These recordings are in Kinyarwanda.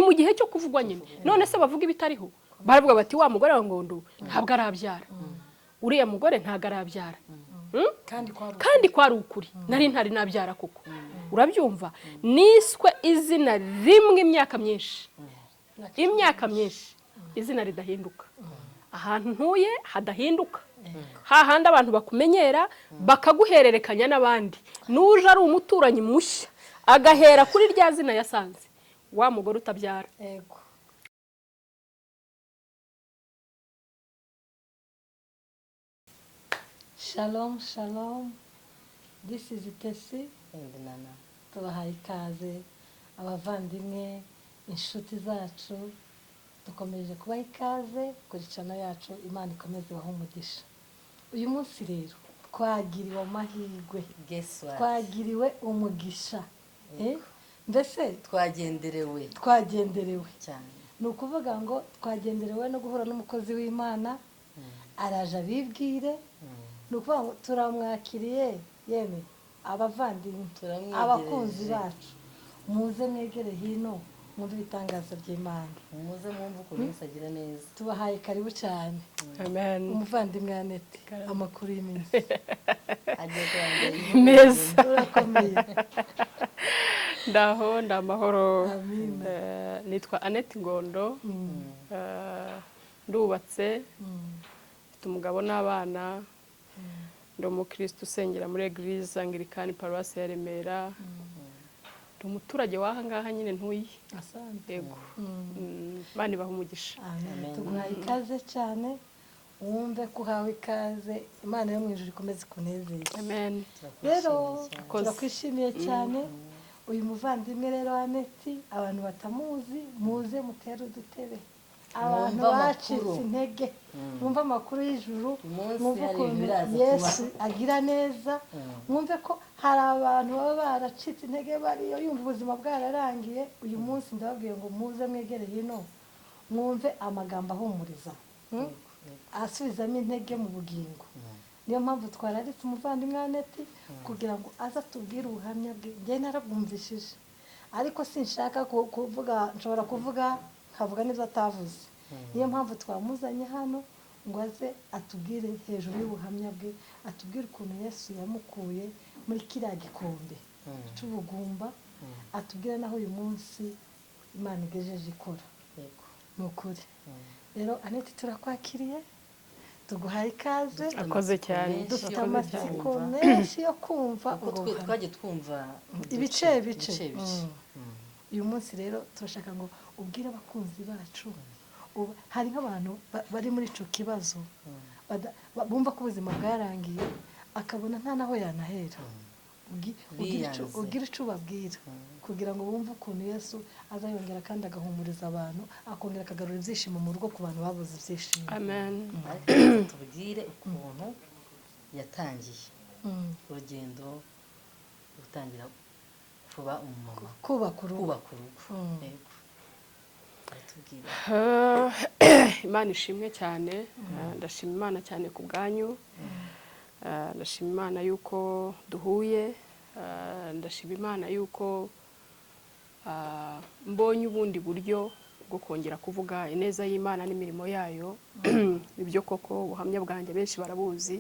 mu gihe cyo kuvugwa nyine none se bavuga ibitariho baravuga bati wa mugore wa Ngondo ntabwo arabyara uriya mugore ntabwo arabyara kandi kwari ukuri nari ntari nabyara kuko urabyumva niswe izina rimwe imyaka myinshi izina ridahinduka ahantu ntuye hadahinduka hahandi abantu bakumenyera bakaguhererekanya n'abandi nuje ari umuturanyi mushya agahera kuri rya zina yasanze wa mugore utabyara. Yego. Shalom, shalom. This is Tesi. Tubahaye ikaze abavandimwe inshuti zacu dukomeje kubaha ikaze kuri channel yacu Imana ikomeze ibahe umugisha. Uyu munsi rero twagiriwe amahirwe, twagiriwe umugisha. Mbese twagenderewe cyane. Ni ukuvuga ngo twagenderewe no guhura n'umukozi w'Imana araje abibwire. Ni ukuvuga ngo turamwakiriye yeme abavandimwe abakunzi bacu muze mwegere hino mwumve ibitangaza by'Imana, muze mwumve ukuntu isagira neza. Tubahaye karibu cyane. Amen. Umuvandimwe Annette, amakuru y'iminsi agiye kurangira neza urakomeye. ndaho ndamahoro. Amen. Nitwa Annette Ngondo, ndubatse, mfite umugabo n'abana, ndi umukristo usengera muri Eglise Anglikani Paruwasi ya Remera, ndi umuturage w'aha ngaha nyine ntuye. Asante. Yego. Bani baha umugisha. Amen. Tuguhaye ikaze cyane, wumve ko uhawe ikaze, Imana yo mu ijuru ikomeze kunezeza. Amen. Rero turakwishimiye cyane. Uyu muvandimwe rero Annette, abantu batamuzi muze mutere udutebe. Abantu bacitse intege mwumva amakuru y'ijuru, mwumva ukuntu Yesu agira neza, mwumve ko hari abantu baba baracitse intege bariyo yumva ubuzima bwararangiye. Uyu munsi ndababwiye ngo muze mwegere hino mwumve amagambo ahumuriza, asubizamo intege mu bugingo. Niyo mpamvu twararitse umuvandimwe Annette kugira ngo aza tubwire ubuhamya bwe. Njye narabwumvishije ariko sinshaka kuvuga, nshobora kuvuga nkavuga n'ibyo atavuze. Niyo mpamvu twamuzanye hano ngo aze atubwire hejuru y'ubuhamya bwe, atubwire ukuntu Yesu yamukuye muri kiriya gikombe cy'ubugumba, atubwire naho uyu munsi Imana igejeje ikora. Ni ukuri rero Annette turakwakiriye, tuguhaye ikaze. Akoze cyane. Dufite amatsiko menshi yo kumva twaje twumva ibice. Uyu munsi rero turashaka ngo ubwire abakunzi bacu, hari nk'abantu bari muri ico kibazo bumva ko ubuzima bwarangiye akabona nta naho yanahera. Ugira ico babwira kugira ngo bumve ukuntu Yesu azayongera kandi agahumuriza abantu, akongera akagarura ibyishimo mu rugo ku bantu babuze ibyishimo. Amen. Tubwire ukuntu yatangiye urugendo gutangira kuba umumama, kubaka urugo. Imana ishimwe cyane. Ndashima Imana cyane ku bwanyu. Ndashima Imana yuko duhuye. Ndashima Imana yuko mbonye ubundi buryo bwo kongera kuvuga ineza y'Imana n'imirimo yayo. Ibyo koko ubuhamya bwanjye benshi barabuzi,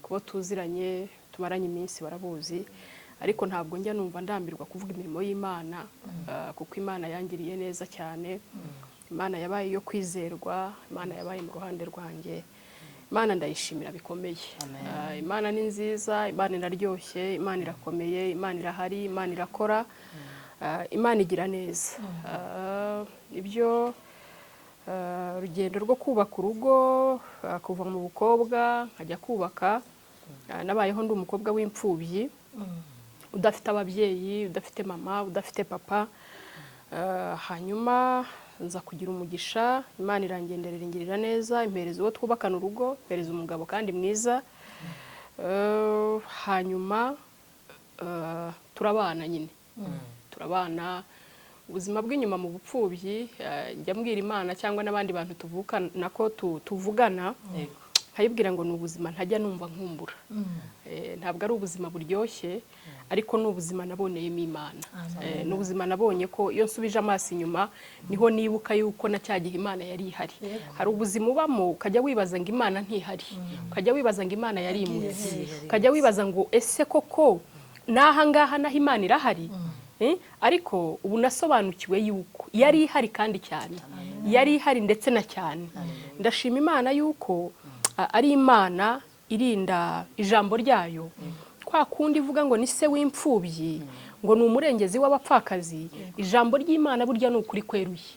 kuba tuziranye tumaranye iminsi barabuzi, ariko ntabwo njya numva ndambirwa kuvuga imirimo y'Imana, kuko Imana yangiriye neza cyane. Imana yabaye yo kwizerwa, Imana yabaye mu ruhande rwanjye. Imana ndayishimira bikomeye. Imana ni nziza, Imana iraryoshye, Imana irakomeye, Imana irahari, Imana irakora, Imana igira neza. Ibyo urugendo rwo kubaka urugo, kuva mu bukobwa nkajya kubaka, nabayeho ndi umukobwa w'imfubyi, udafite ababyeyi, udafite mama, udafite papa. Hanyuma nza kugira umugisha, Imana irangenderera ingirira neza, impereza uwo twubakana urugo, impereza umugabo kandi mwiza. Hanyuma turabana nyine, turabana ubuzima bw'inyuma mu bupfubyi. Njya mbwira Imana cyangwa n'abandi bantu tuvukana ko tuvugana, nkayibwira ngo ni ubuzima ntajya numva nkumbura. Ntabwo ari ubuzima buryoshye, ariko n'ubuzima naboneyemo Imana. N'ubuzima nabonye ko iyo nsubije amaso inyuma niho nibuka yuko na cya gihe Imana yari ihari. Hari ubuzima ubamo ukajya wibaza ngo Imana ntihari, ukajya wibaza ngo Imana yari imutse, ukajya wibaza ngo ese koko n'aha ngaha naho Imana irahari. Ariko ubu nasobanukiwe yuko yari ihari kandi cyane, yari ihari ndetse na cyane. Ndashima Imana yuko ari Imana irinda ijambo ryayo, kwa kundi ivuga ngo ni se w'imfubyi, ngo ni umurengezi w'abapfakazi. Ijambo ry'Imana burya ni ukuri kweruye,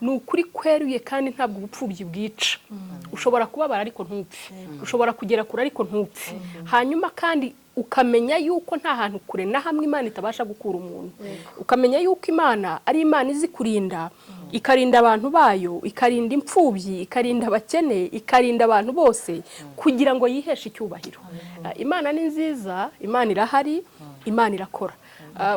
ni ukuri kweruye kandi ntabwo ubupfubyi bwica. Ushobora kubabara ariko ntupfe, ushobora kugera kure ariko ntupfe. Hanyuma kandi ukamenya yuko nta hantu kure na hamwe Imana itabasha gukura umuntu. Ukamenya yuko Imana ari Imana izi kurinda, ikarinda abantu bayo, ikarinda imfubyi, ikarinda abakene, ikarinda abantu bose kugira ngo yiheshe icyubahiro. Imana ni nziza, Imana irahari, Imana irakora.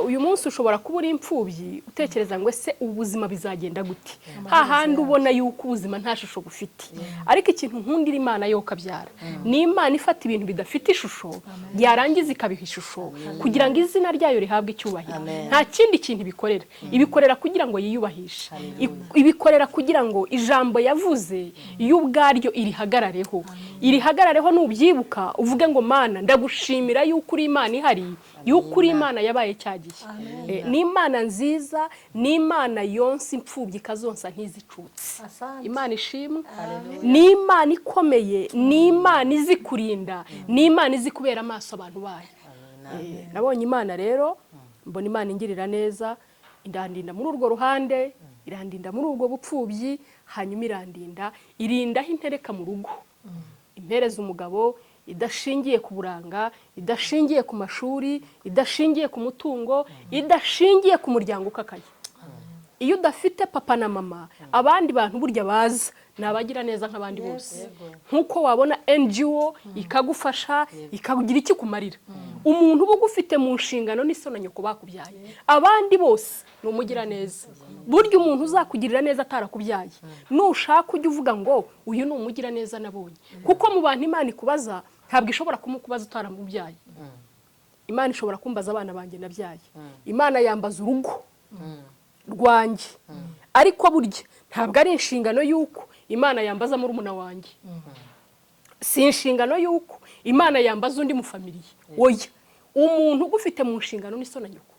Uyu munsi ushobora kuba uri imfubyi utekereza ngo ese ubuzima bizagenda gute, hahandi ubona yuko ubuzima nta shusho bufite. Ariko ikintu nkundira Imana yo kabyara ni Imana ifata ibintu bidafite ishusho yarangiza ikabiha ishusho kugira ngo izina ryayo rihabwe icyubahiro. Nta kindi kintu ibikorera, ibikorera kugira ngo yiyubahishe, ibikorera kugira ngo ijambo yavuze iyo ubwaryo irihagarareho nubyibuka uvuge ngo Mana ndagushimira yuko uri Imana ihari, yuko uri Imana yabaye cyagiye. Ni Imana nziza, ni Imana yonsa imfubyi ikazonsa ntizicutse. Imana ishimwe. Ni Imana ikomeye, ni Imana izi kurinda, ni Imana izi kubera amaso abantu bayo. Nabonye Imana rero, mbona Imana ingirira neza, irandinda muri urwo ruhande, irandinda muri ubwo bupfubyi, hanyuma irindaho intereka mu rugo, impereza umugabo idashingiye ku buranga, idashingiye ku mashuri, idashingiye ku mutungo, idashingiye ku muryango ukakaye. Iyo udafite papa na mama, abandi bantu burya baza nabagira neza nk'abandi bose. Nkuko wabona NGO ikagufasha, ikakugira iki kumarira. Umuntu uba ugufite mu nshingano n'iso na nyoko bakubyaye, abandi bose ni umugira neza. Burya umuntu uzakugirira neza atarakubyaye, nushaka ujye uvuga ngo uyu ni umugira neza nabonye. Kuko mu bantu Imana ikubaza ntabwo ishobora kumukubaza utaramubyaye. Imana ishobora kumbaza abana banjye nabyaye, Imana yambaza urugo rwanjye, ariko burya ntabwo ari inshingano yuko Imana yambaza murumuna wanjye, si inshingano yuko Imana yambaza undi mufamiliye. Oya, umuntu ugufite mu nshingano n'iso na nyoko.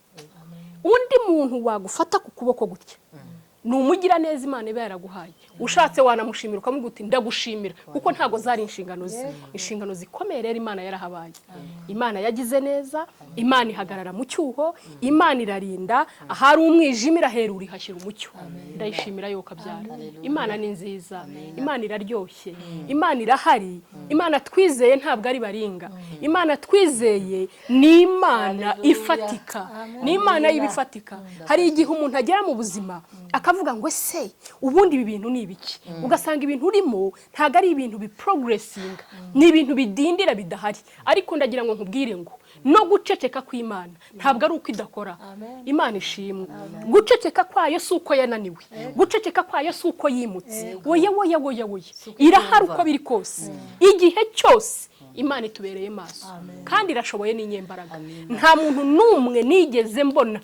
Undi muntu wagufata ku kuboko gutya ni umugira neza Imana iba yaraguhaye. Ushatse wanamushimira ukamubwira uti ndagushimira, kuko ntago zari inshingano zikomeye rero Imana yarahabaye. Imana yagize neza, Imana ihagarara mu cyuho, Imana irarinda, ahari umwijima iraherura ihashyira umucyo. Ndayishimira yo kabyara. Imana ni nziza, Imana iraryoshye, Imana irahari, Imana twizeye ntabwo ari baringa. Imana twizeye ni Imana ifatika, ni Imana y'ibifatika. Hari igihe umuntu agera mu buzima akavuga ngo ese ubundi ibi bintu ni ibiki, ugasanga ibintu urimo ntago ari ibintu biprogressinga, ni ibintu bidindira bidahari. Ariko ndagira ngo nkubwire ngo no guceceka kw'Imana ntabwo ari uko idakora. Imana ishimwe. Guceceka kwayo si uko yananiwe, guceceka kwayo si uko yimutse. Oya irahari uko biri kose, igihe cyose Imana itubereye maso kandi irashoboye n'inyembaraga. Nta muntu n'umwe nigeze mbona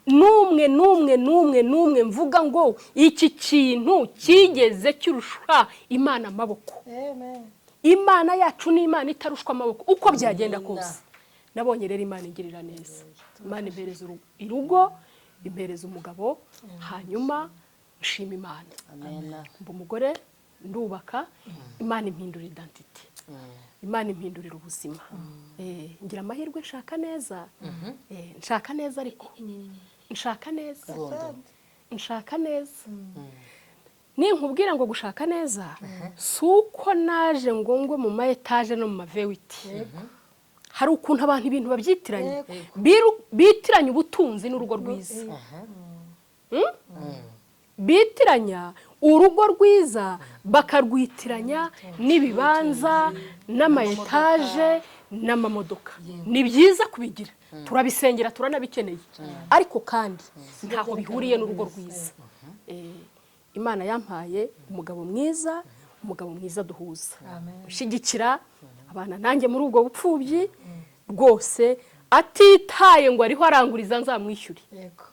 n'umwe mvuga ngo iki kintu kigeze kirusha Imana amaboko. Imana yacu ni Imana itarushwa amaboko uko byagenda kose. Nabonye rero Imana ingirira neza. Imana impereza irugo, impereza umugabo, hanyuma nshima Imana. Mba umugore ndubaka, Imana impindura identity, Imana impindurira ubuzima. Ngira amahirwe nshaka neza, nshaka neza ariko nshaka neza. Ninkubwira ngo gushaka neza si uko naje ngo ngwe mu ma etaje no mu mavewiti. Hari ukuntu abantu ibintu babyitiranye, bitiranya ubutunzi n'urugo rwiza. Bitiranya urugo rwiza bakarwitiranya n'ibibanza n'ama etaje n'amamodoka. Ni byiza kubigira, turabisengera turanabikeneye, ariko kandi ntaho bihuriye n'urugo rwiza. Imana yampaye umugabo mwiza duhuza, ushigikira abana nanjye muri ubwo bupfubyi rwose, atitaye ngo ariho aranguriza nzamwishyure yego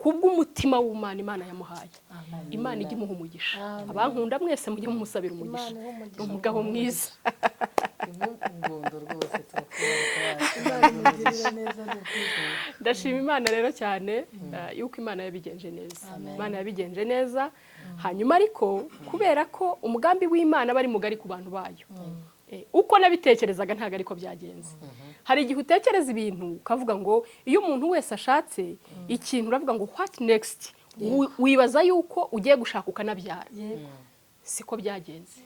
kubw'umutima w'Imana Imana yamuhaye. amen Imana ijye imuha umugisha. Amen. Abankunda mwese mujye mumusabira Imana umugisha. iha umugisha. Ni umugabo mwiza. ingondo rwose turakubona Imana imugirire neza ni ukuri. Ndashima Imana rero cyane yuko Imana yabigenje neza. Imana yabigenje neza. Hanyuma ariko kubera ko umugambi w'Imana bari mugari ku bantu bayo. Uko nabitekerezaga ntago ariko byagenze. Hari igihe utekereza ibintu ukavuga ngo iyo umuntu wese ashatse ikintu uravuga ngo what next, wibaza yuko ugiye gushaka ukanabyara. Yego. Siko byagenze.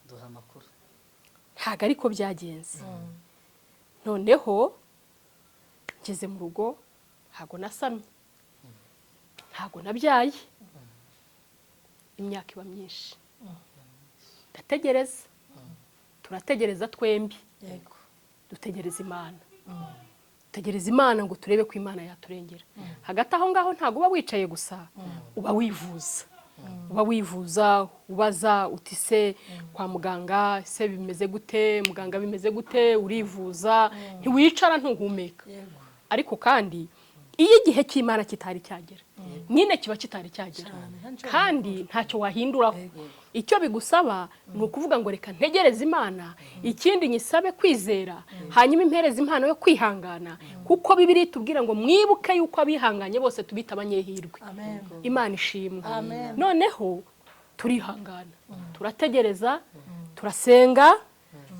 duha amakuru Ntago ariko byagenze. Noneho ngeze mu rugo ntago nasamye, ntago nabyaye, imyaka iba myinshi, ndategereza, turategereza twembi, Yego. dutegereza Imana, dutegereza Imana ngo turebe ko Imana yaturengera. Hagati aho ngaho ntago uba wicaye gusa, uba wivuza, ubaza uti se kwa muganga se bimeze gute, muganga bimeze gute, urivuza, ntiwicara ntuhumeka. Yego. Ariko kandi iyo igihe cy'Imana kitari cyagera, nyine kiba kitari cyagera, kandi ntacyo wahinduraho. Icyo bigusaba ni ukuvuga ngo reka ntegereze Imana, ikindi nyisabe kwizera, hanyuma impereze impano yo kwihangana, kuko Bibiliya itubwira ngo mwibuke yuko abihanganye bose tubita abanyehirwe. Amen. Imana ishimwe. Amen. Noneho turihangana, turategereza, turasenga,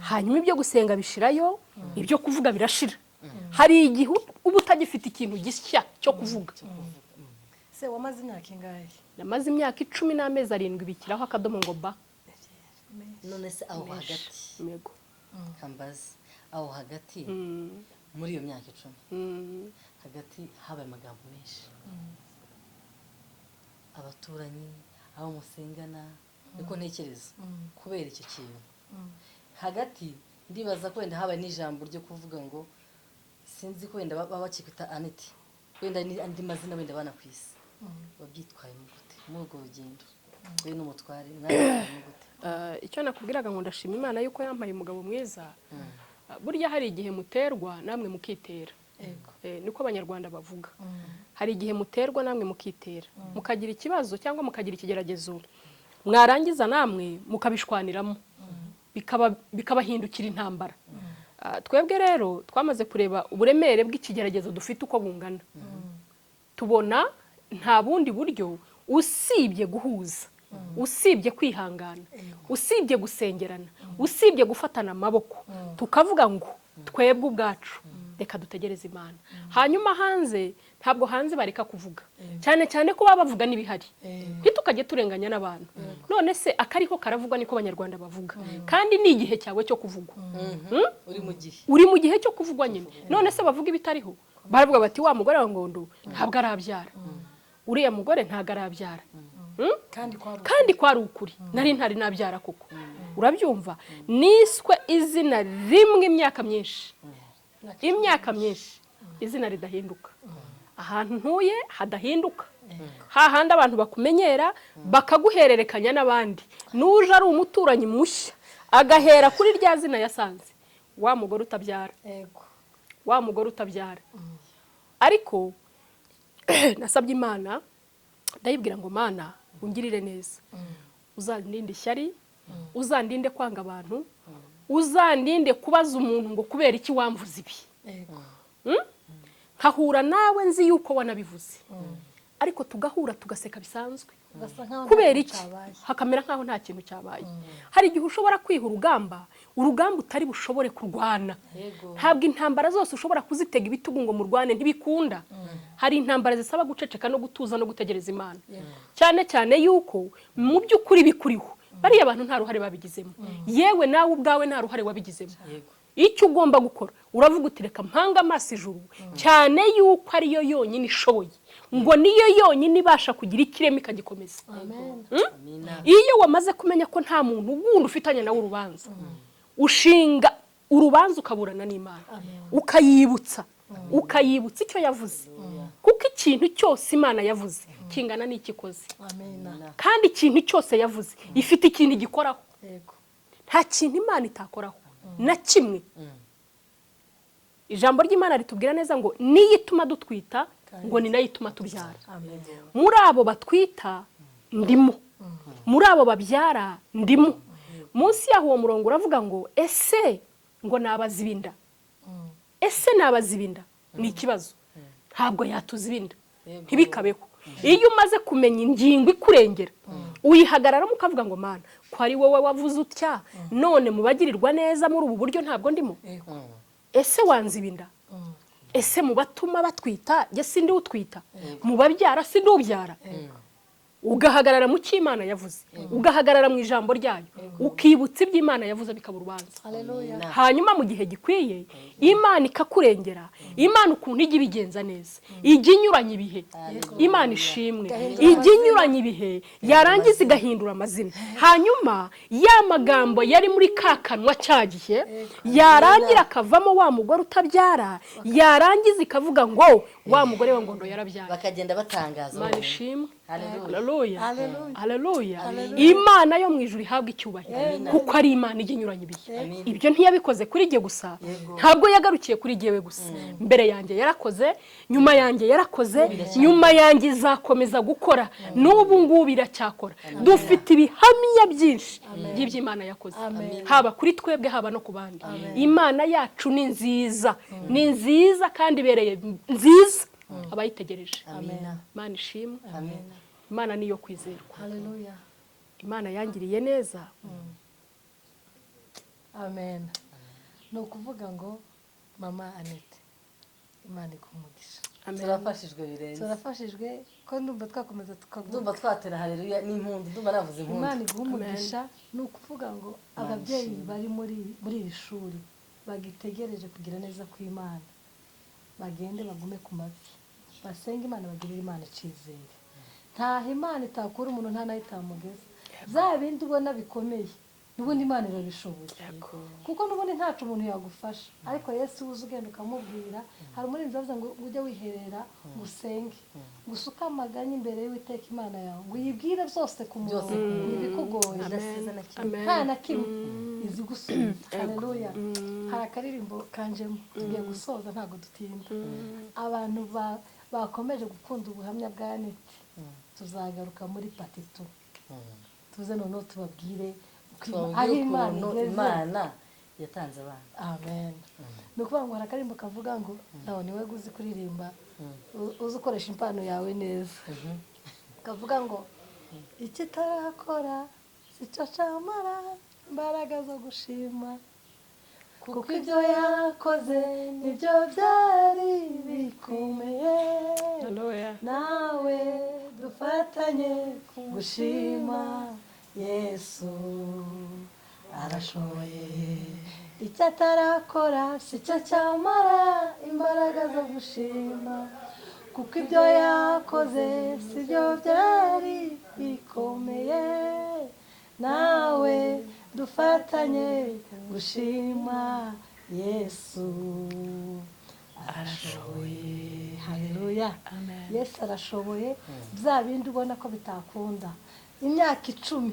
hanyuma ibyo gusenga bishirayo, ibyo kuvuga birashira. Hari igihe uba utagifite ikintu gishya cyo kuvuga. Se wamaze imyaka ingahe? Namaze imyaka 10 n'amezi 7 bikiraho akadomo ngo ba. none se aho hagati Yego. kambazi aho hagati muri iyo myaka 10 hagati habaye amagambo menshi, abaturanyi abo musengana, niko ntekereza kubera icyo kintu hagati. Ndibaza ko wenda habaye n'ijambo ryo kuvuga ngo sinzi ko wenda baba bakikita Aneti, wenda ni andi mazina wenda bana kwisi, babyitwayemo gute muri urwo rugendo we n'umutware mwari gute? Icyo nakubwiraga ngo ndashima Imana yuko yampaye umugabo mwiza. Burya hari igihe muterwa namwe mukitera. Niko abanyarwanda bavuga. Hari igihe muterwa namwe mukitera, mukagira ikibazo cyangwa mukagira ikigeragezo, mwarangiza namwe mukabishwaniramo, bikabahindukira intambara. Twebwe rero twamaze kureba uburemere bw'ikigeragezo dufite uko bungana, tubona nta bundi buryo usibye guhuza, usibye kwihangana, usibye gusengerana, usibye gufatana amaboko, tukavuga ngo twebwe ubwacu reka dutegereze Imana. Hanyuma hanze ntabwo hanze bareka kuvuga, cyane cyane ko baba bavuga n'ibihari, ntitukajye turenganya n'abantu. None se akariho karavugwa niko abanyarwanda bavuga, kandi ni igihe cyawe cyo kuvugwa. Uri mu gihe cyo kuvugwa nyine. None se bavuga ibitariho, baravuga bati wa mugore wa Ngondo ntabwo arabyara, uriya mugore ntabwo arabyara, kandi kwari ukuri, nari ntari nabyara koko. Urabyumva? Niswe izina rimwe imyaka myinshi, izina ridahinduka. Ahantu ntuye hadahinduka, hahandi abantu bakumenyera bakaguhererekanya n'abandi. Nuje ari umuturanyi mushya agahera kuri rya zina yasanze, wa mugore utabyara, wa mugore utabyara. Ariko nasabye Imana, ndayibwira ngo Mana ungirire neza, uzandinde ishyari, uzandinde kwanga abantu, uzandinde kubaza umuntu ngo kubera iki wamvuze ibi. Nkahura nawe nzi yuko wanabivuze, ariko tugahura tugaseka bisanzwe. Kubera iki? Hakamera nkaho nta kintu cyabaye. Hari igihe ushobora kwiha urugamba utari bushobore kurwana. Ntabwo intambara zose ushobora kuzitega ibitugu ngo murwane, ntibikunda. Hari intambara zisaba guceceka no gutuza no gutegereza Imana. Cyane cyane yuko mu by'ukuri bikuriho bariya abantu nta ruhare babigizemo, yewe nawe ubwawe nta ruhare wabigizemo. Icyo ugomba gukora uravuga uti reka mpanga amaso ijuru, cyane yuko ariyo yonyine ishoboye, ngo niyo yonyine ibasha kugira ikirema ikagikomeza. Iyo wamaze kumenya ko nta muntu wundi ufitanye nawe urubanza, ushinga urubanza ukaburana n'Imana, ukayibutsa icyo yavuze, kuko ikintu cyose Imana yavuze kingana n'ikikoze. Kandi ikintu cyose yavuze ifite ikintu gikoraho, nta kintu Imana itakoraho na kimwe. ijambo ry'Imana ritubwira neza ngo niyo ituma dutwita ngo ni nayo ituma tubyara. Muri abo batwita ndimo, muri abo babyara ndimo. Munsi yaho uwo murongo uravuga ngo ese ngo nabazibinda, ese nabazibinda ni ikibazo, ntabwo yatuzibinda, ntibikabeho. Iyo umaze kumenya ingingo ikurengera uyihagararamo ukavuga ngo Mana ko ari wowe wavuze utya, none mubagirirwa neza muri ubu buryo ntabwo ndimo. Ese wanzibinda? Ese mu batuma batwita jye sindi utwita, mu babyara sindi ubyara? Ugahagarara mu cy'Imana yavuze, ugahagarara mu ijambo ryayo, ukibutsa iby'Imana yavuze bikaba urubanza. Hanyuma mu gihe gikwiye Imana ikakurengera. Imana ukuntu ijya ibigenza neza, ijya inyuranya ibihe. Imana ishimwe, ijya inyuranya ibihe, yarangiza igahindura amazina. Hanyuma ya magambo yari muri ka kanwa cyagiye yarangira akavamo wa mugore utabyara, yarangiza ikavuga ngo wa mugore wa ngondo yarabyaye. bakagenda batangaza. Imana ishimwe. Haleluya. Haleluya. Imana yo mu ijuru ihabwa icyubahiro kuko ari Imana ijya inyuranya ibihe. Ibyo ntiyabikoze kuri jye gusa, ntabwo yagarukiye kuri jyewe gusa. Mbere yanjye yarakoze, nyuma yanjye yarakoze, nyuma yanjye izakomeza gukora, n'ubu ngubu iracyakora. Dufite ibihamya byinshi by'iby'Imana yakoze, haba kuri twebwe haba no ku bandi. Imana yacu ni nziza, ni nziza kandi ibereye nziza abayitegereje. Imana ishimwe. Imana niyo kwizerwa. Haleluya. Imana yangiriye neza. Amen. Ni ukuvuga ngo mama Annette, Imana ikumugisha. turafashijwe birenze. Turafashijwe ko ndumva twakomeza tukavuga. Ndumva twatera haleluya n'impundu, ndumva navuze impundu. Imana igumugisha. Ni ukuvuga ngo ababyeyi bari muri iri shuri bagitegereje kugira neza kw'Imana, bagende bagume ku mavi, basenga Imana, bagirira Imana icyizere. Ntaho Imana itakura umuntu, nta nayo itamugeza. Za bindi ubona bikomeye n'ubundi Imana irabishoboye, kuko n'ubundi ntacu umuntu yagufasha. Ariko Yesu uzi ugenda ukamubwira. Hari umurinzi wavuze ngo ujye wiherera ngo usenge, ngo usuke amaganya imbere y'Uwiteka Imana yawe, ngo uyibwire byose ku murongo, ntibikugoye, nta na kimwe izi gusubiza. Haleluya. Hari akaririmbo kanjemo, tugiye gusoza ntabwo dutinda. Abantu bakomeje gukunda ubuhamya bwa Annette, tuzagaruka muri pati 2, tuze noneho tubabwire aho Imana yatanze abana. Amen. Ni ukuvuga ngo hari akaririmbo kavuga ngo nawe niwe uzi kuririmba, uzi ukoresha impano yawe neza. Kavuga ngo icyo itarakora si cyo cyamara imbaraga zo gushima, kuko ibyo yakoze nibyo byari bikomeye. Nawe dufatanye gushima, Yesu arashoboye. Icyo atarakora si cyo cyamara imbaraga zo gushima, kuko ibyo yakoze si byo byari bikomeye. Nawe dufatanye gushima, Yesu arashoboye. Haleluya. Yesu arashoboye. Bya bindi ubona ko bitakunda imyaka 10